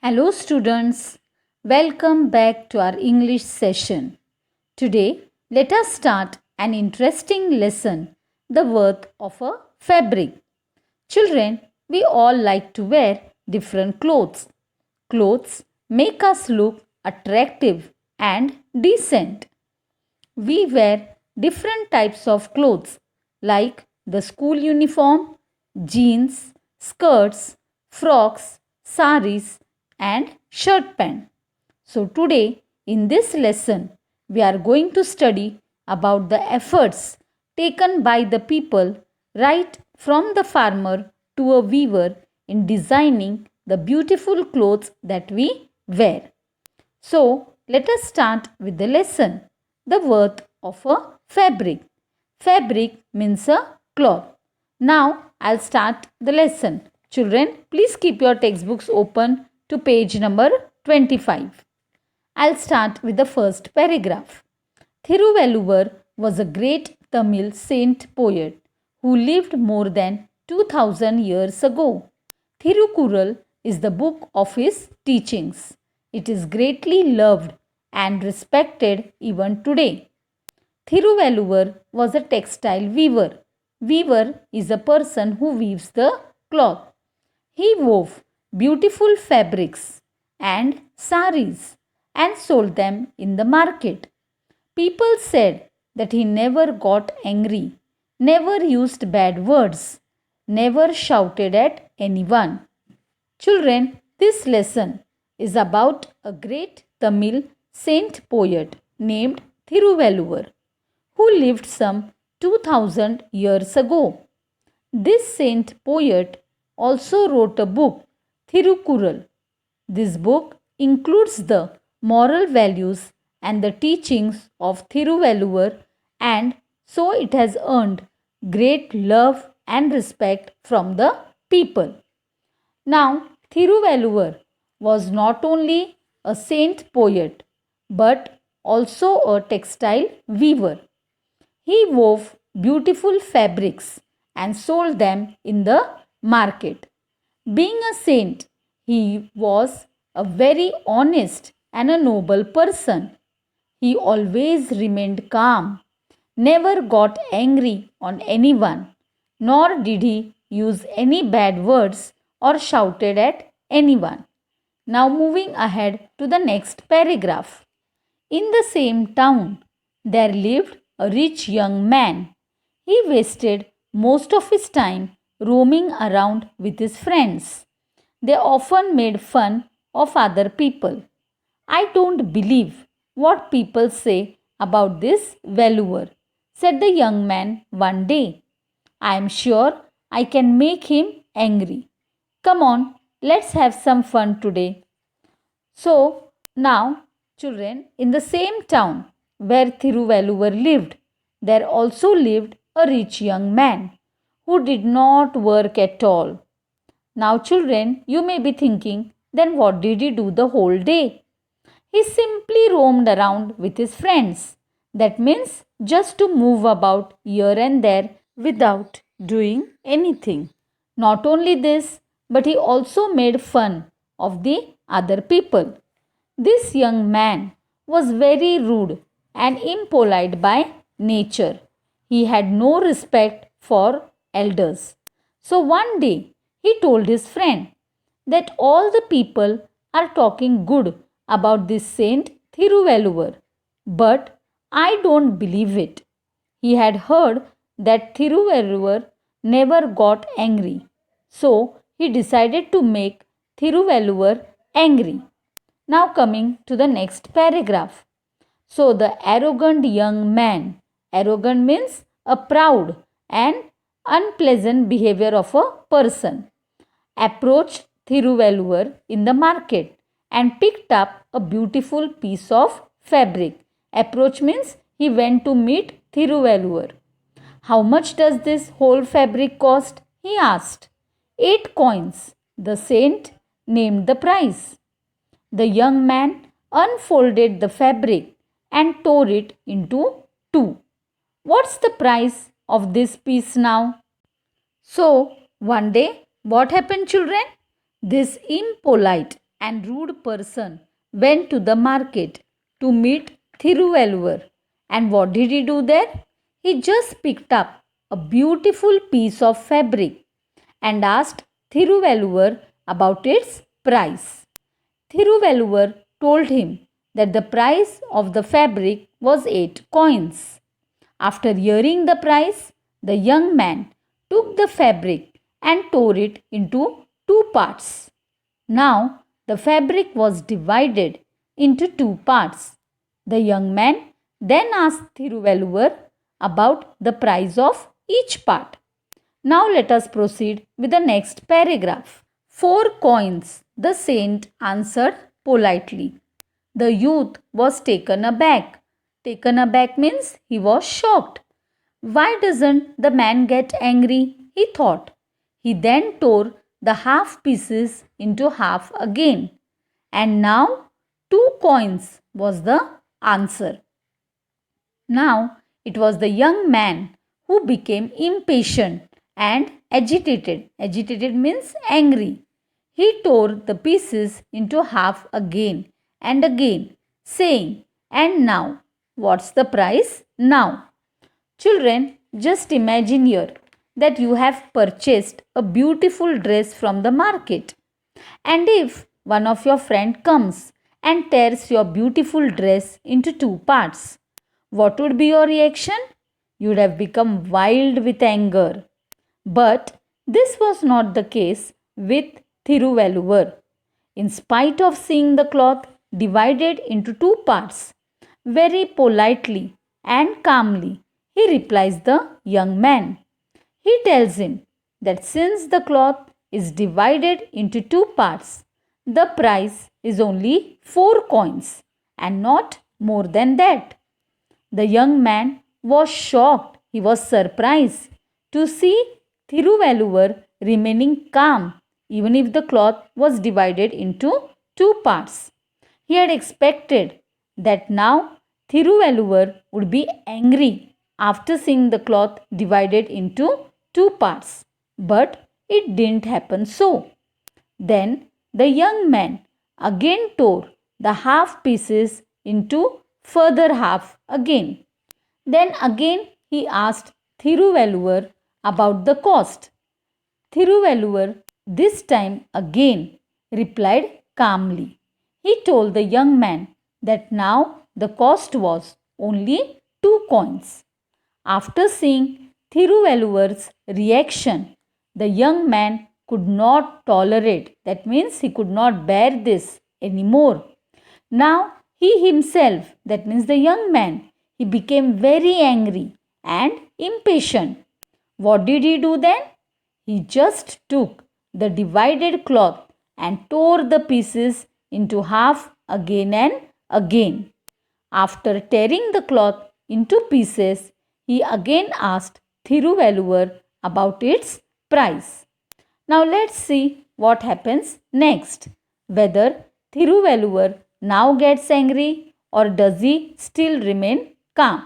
Hello, students. Welcome back to our English session. Today, let us start an interesting lesson, the worth of a fabric. Children, we all like to wear different clothes. Clothes make us look attractive and decent. We wear different types of clothes like the school uniform, jeans, skirts, frocks, saris, and shirt pant. So, today in this lesson, we are going to study about the efforts taken by the people right from the farmer to a weaver in designing the beautiful clothes that we wear. So, let us start with the lesson. The worth of a fabric. Fabric means a cloth. Now, I'll start the lesson. Children, please keep your textbooks open to page number 25. I'll start with the first paragraph. Thiruvalluvar was a great Tamil saint poet who lived more than 2000 years ago. Thirukural is the book of his teachings. It is greatly loved and respected even today. Thiruvalluvar was a textile weaver. Weaver is a person who weaves the cloth. He wove beautiful fabrics and saris and sold them in the market. People said that he never got angry, never used bad words, never shouted at anyone. Children, this lesson is about a great Tamil saint poet named Thiruvalluvar who lived some 2000 years ago. This saint poet also wrote a book, Thirukural. This book includes the moral values and the teachings of Thiruvalluvar, and so it has earned great love and respect from the people. Now, Thiruvalluvar was not only a saint poet but also a textile weaver. He wove beautiful fabrics and sold them in the market. Being a saint, he was a very honest and a noble person. He always remained calm, never got angry on anyone, nor did he use any bad words or shouted at anyone. Now, moving ahead to the next paragraph. In the same town, there lived a rich young man. He wasted most of his time roaming around with his friends. They often made fun of other people. I don't believe what people say about this valuer, said the young man one day. I am sure I can make him angry. Come on, let's have some fun today. So, now, children, in the same town where Thiruvalluvar lived, there also lived a rich young man who did not work at all. Now, children, you may be thinking, then what did he do the whole day? He simply roamed around with his friends. That means just to move about here and there without doing anything. Not only this, but he also made fun of the other people. This young man was very rude and impolite by nature. He had no respect for elders. So one day he told his friend that all the people are talking good about this saint Thiruvalluvar, but I don't believe it. He had heard that Thiruvalluvar never got angry, so he decided to make Thiruvalluvar angry. Now, coming to the next paragraph. So, the arrogant young man, arrogant means a proud and unpleasant behavior of a person, approached Thiruvalluvar in the market and picked up a beautiful piece of fabric. Approach means he went to meet Thiruvalluvar. How much does this whole fabric cost? He asked. 8 coins. The saint named the price. The young man unfolded the fabric and tore it into two. What's the price of this piece now? So, one day, what happened, children? This impolite and rude person went to the market to meet Thiruvalluvar. And what did he do there? He just picked up a beautiful piece of fabric and asked Thiruvalluvar about its price. Thiruvalluvar told him that the price of the fabric was 8 coins. After hearing the price, the young man took the fabric and tore it into two parts. Now the fabric was divided into two parts. The young man then asked Thiruvalluvar about the price of each part. Now let us proceed with the next paragraph. 4 coins, the saint answered politely. The youth was taken aback. Taken aback means he was shocked. Why doesn't the man get angry? He thought. He then tore the half pieces into half again. And now 2 coins was the answer. Now it was the young man who became impatient and agitated. Agitated means angry. He tore the pieces into half again and again, saying, "And now, what's the price now?" Children, just imagine here that you have purchased a beautiful dress from the market. And if one of your friend comes and tears your beautiful dress into two parts, what would be your reaction? You would have become wild with anger. But this was not the case with Thiruvalluvar. In spite of seeing the cloth divided into two parts, very politely and calmly, he replies the young man. He tells him that since the cloth is divided into two parts, the price is only 4 coins and not more than that. The young man was shocked, he was surprised to see Thiruvalluvar remaining calm even if the cloth was divided into two parts. He had expected that now Thiruvalluvar would be angry after seeing the cloth divided into two parts, but it didn't happen so. Then the young man again tore the half pieces into further half again. Then again he asked Thiruvalluvar about the cost. Thiruvalluvar this time again replied calmly. He told the young man that now the cost was only 2 coins. After seeing Thiruvalluvar's reaction, the young man could not tolerate, that means he could not bear this anymore. Now he himself, that means the young man, he became very angry and impatient. What did he do then? He just took the divided cloth and tore the pieces into half again and again. After tearing the cloth into pieces, he again asked Thiruvalluvar about its price. Now let's see what happens next. Whether Thiruvalluvar now gets angry or does he still remain calm?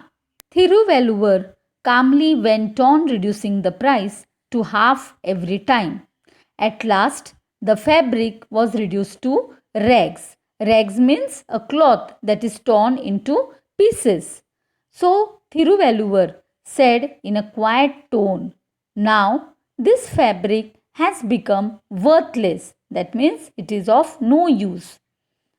Thiruvalluvar calmly went on reducing the price to half every time. At last, the fabric was reduced to rags. Rags means a cloth that is torn into pieces. So, Thiruvalluvar said in a quiet tone, "Now, this fabric has become worthless. That means it is of no use.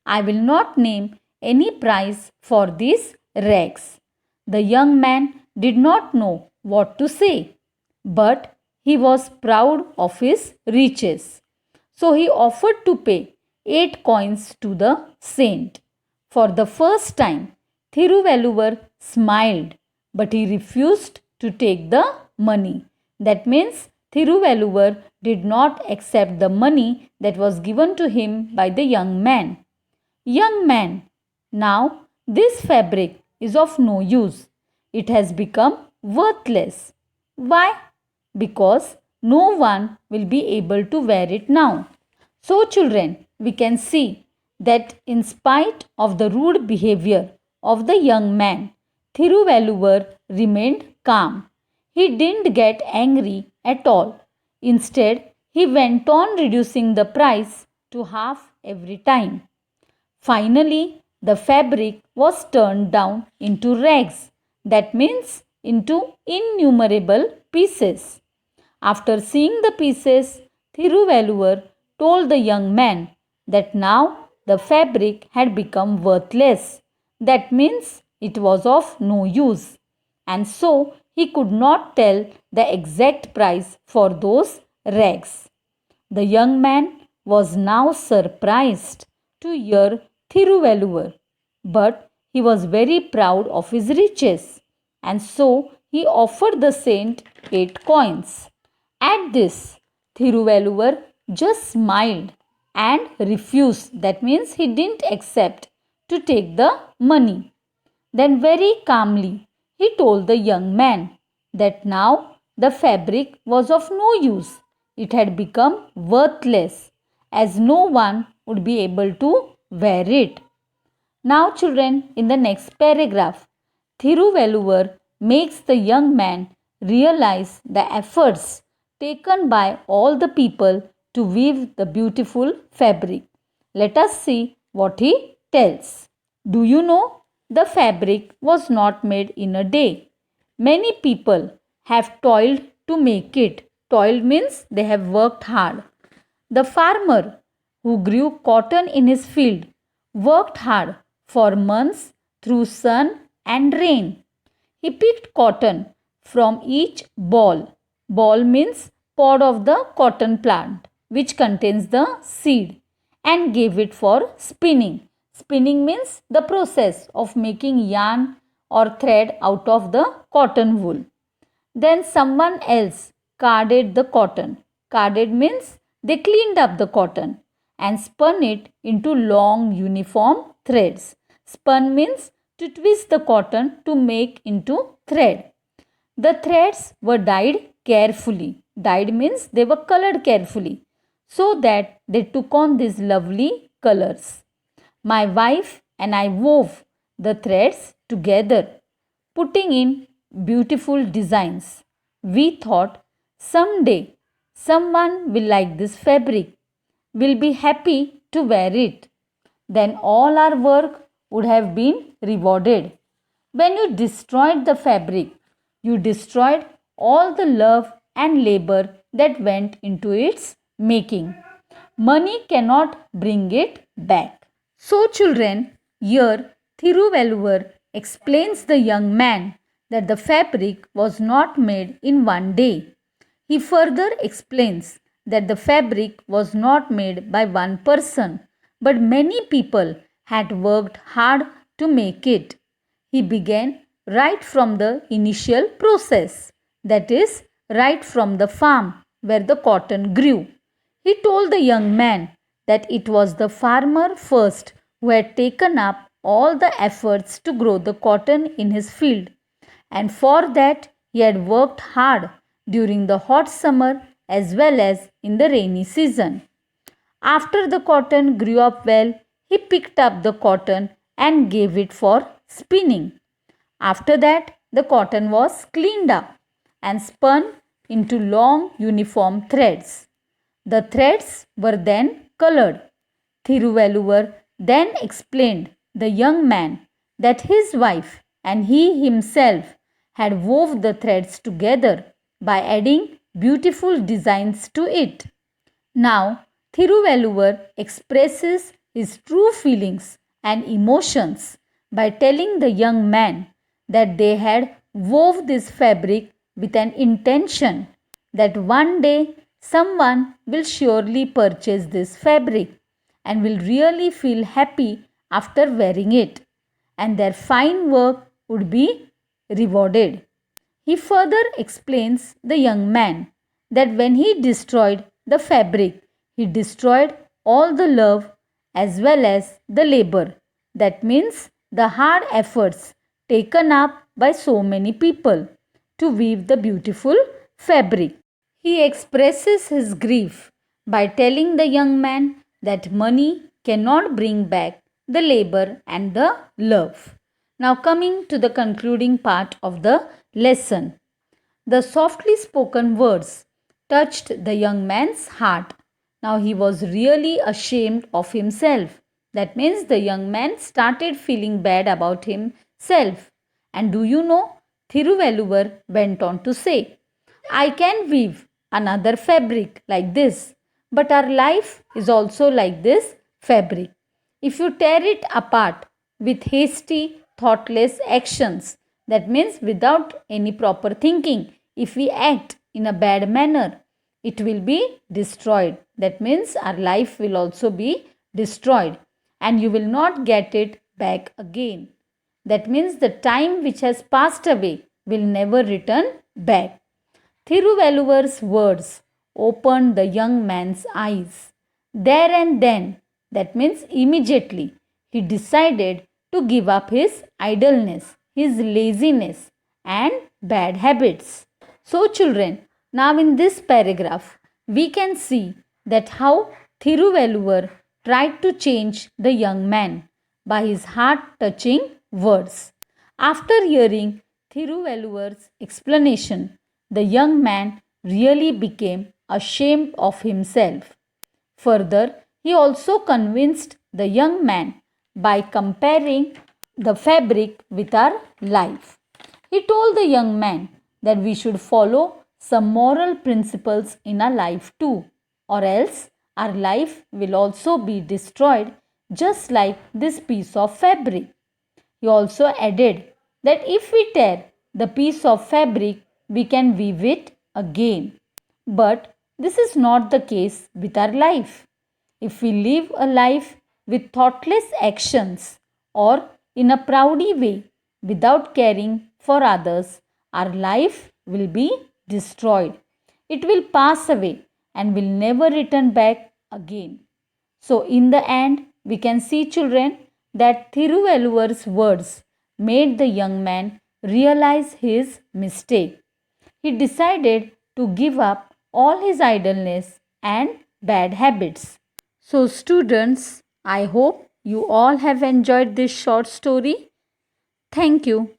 I will not name any price for these rags." The young man did not know what to say, but he was proud of his riches. So he offered to pay 8 coins to the saint. For the first time, Thiruvalluvar smiled, but he refused to take the money. That means Thiruvalluvar did not accept the money that was given to him by the young man. Young man, now this fabric is of no use. It has become worthless. Why? Because no one will be able to wear it now. So, children, we can see that in spite of the rude behavior of the young man, Thiruvalluvar remained calm. He didn't get angry at all. Instead, he went on reducing the price to half every time. Finally, the fabric was turned down into rags, that means into innumerable pieces. After seeing the pieces, Thiruvalluvar told the young man that now the fabric had become worthless. That means it was of no use. And so he could not tell the exact price for those rags. The young man was now surprised to hear Thiruvalluvar, but he was very proud of his riches, and so he offered the saint 8 coins. At this, Thiruvalluvar just smiled and refused. That means he didn't accept to take the money. Then, very calmly, he told the young man that now the fabric was of no use. It had become worthless, as no one would be able to wear it. Now, children, in the next paragraph, Thiruvalluvar makes the young man realize the efforts taken by all the people to weave the beautiful fabric. Let us see what he tells. Do you know the fabric was not made in a day? Many people have toiled to make it. Toiled means they have worked hard. The farmer who grew cotton in his field worked hard for months through sun and rain. He picked cotton from each ball. Ball means pod of the cotton plant, which contains the seed, and gave it for spinning. Spinning means the process of making yarn or thread out of the cotton wool. Then someone else carded the cotton. Carded means they cleaned up the cotton and spun it into long uniform threads. Spun means to twist the cotton to make into thread. The threads were dyed carefully. Dyed means they were colored carefully so that they took on these lovely colors. My wife and I wove the threads together, putting in beautiful designs. We thought someday someone will like this fabric, will be happy to wear it. Then all our work would have been rewarded. When you destroyed the fabric, you destroyed all the love and labor that went into its making. Money cannot bring it back. So, children, here Thiruvalluvar explains the young man that the fabric was not made in one day. He further explains that the fabric was not made by one person, but many people had worked hard to make it. He began right from the initial process, that is, right from the farm where the cotton grew. He told the young man that it was the farmer first who had taken up all the efforts to grow the cotton in his field, and for that he had worked hard during the hot summer as well as in the rainy season. After the cotton grew up well, he picked up the cotton and gave it for spinning. After that, the cotton was cleaned up and spun into long uniform threads. The threads were then colored. Thiruvalluvar then explained the young man that his wife and he himself had wove the threads together by adding beautiful designs to it. Now, Thiruvalluvar expresses his true feelings and emotions by telling the young man that they had wove this fabric with an intention that one day someone will surely purchase this fabric and will really feel happy after wearing it, and their fine work would be rewarded. He further explains the young man that when he destroyed the fabric, he destroyed all the love as well as the labor. That means the hard efforts taken up by so many people to weave the beautiful fabric. He expresses his grief by telling the young man that money cannot bring back the labor and the love. Now, coming to the concluding part of the lesson. The softly spoken words touched the young man's heart. Now he was really ashamed of himself. That means the young man started feeling bad about himself. And do you know, Thiruvalluvar went on to say, I can weave another fabric like this, but our life is also like this fabric. If you tear it apart with hasty, thoughtless actions, that means without any proper thinking, if we act in a bad manner, it will be destroyed. That means our life will also be destroyed and you will not get it back again. That means the time which has passed away will never return back. Thiruvalluvar's words opened the young man's eyes. There and then, that means immediately, he decided to give up his idleness, his laziness, and bad habits. So, children, now in this paragraph, we can see that how Thiruvalluvar tried to change the young man by his heart-touching words. After hearing Thiruvalluvar's explanation, the young man really became ashamed of himself. Further, he also convinced the young man by comparing the fabric with our life. He told the young man that we should follow some moral principles in our life too, or else our life will also be destroyed just like this piece of fabric. He also added that if we tear the piece of fabric, we can weave it again. But this is not the case with our life. If we live a life with thoughtless actions or in a proudy way without caring for others, our life will be destroyed. It will pass away and will never return back again. So, in the end, we can see, children, that Thiruvalluvar's words made the young man realize his mistake. He decided to give up all his idleness and bad habits. So, students, I hope you all have enjoyed this short story. Thank you.